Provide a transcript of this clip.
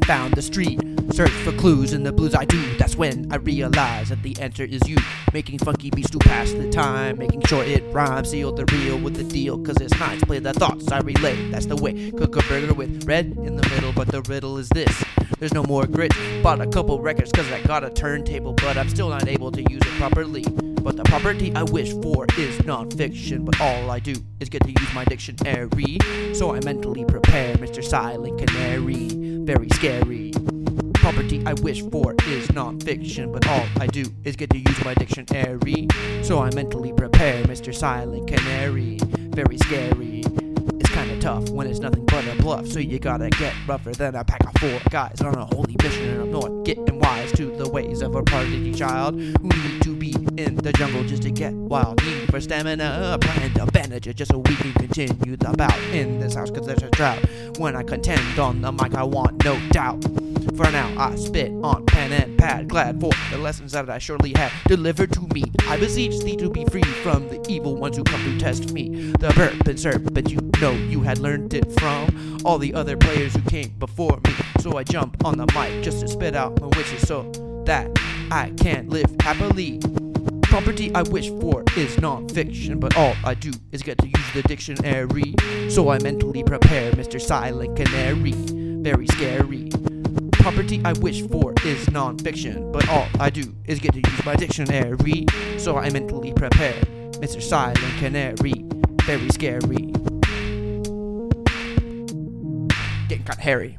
found the street. Search for clues in the blues I do. That's when I realize that the answer is you. Making funky beats to pass the time, making sure it rhymes, seal the real with the deal. Cause it's nice, play the thoughts I relay. That's the way, cook a burger with red in the middle. But the riddle is this: there's no more grit. Bought a couple records cause I got a turntable, but I'm still not able to use it properly. But the property I wish for is non-fiction, but all I do is get to use my dictionary. So I mentally prepare Mr. Silent Canary. Very scary. Property I wish for is non-fiction, but all I do is get to use my dictionary. So I mentally prepare Mr. Silent Canary. Very scary. It's kinda tough when it's nothing but a bluff, so you gotta get rougher than a pack of 4 guys on a holy mission up north, getting wise to the ways of a prodigy child who need to be in the jungle just to get wild. Need for stamina, plan to bandage it just so we can continue the bout in this house, cause there's a drought. When I contend on the mic, I want no doubt. For now, I spit on pen and pad, glad for the lessons that I surely had delivered to me. I beseech thee to be free from the evil ones who come to test me. The burp and serpent, you know you had learned it from all the other players who came before me. So I jump on the mic just to spit out my wishes so that I can live happily. Property I wish for is non-fiction, but all I do is get to use the dictionary. So I mentally prepare Mr. Silent Canary. Very scary. Property I wish for is non-fiction, but all I do is get to use my dictionary. So I mentally prepare Mr. Silent Canary. Very scary. Getting kinda hairy.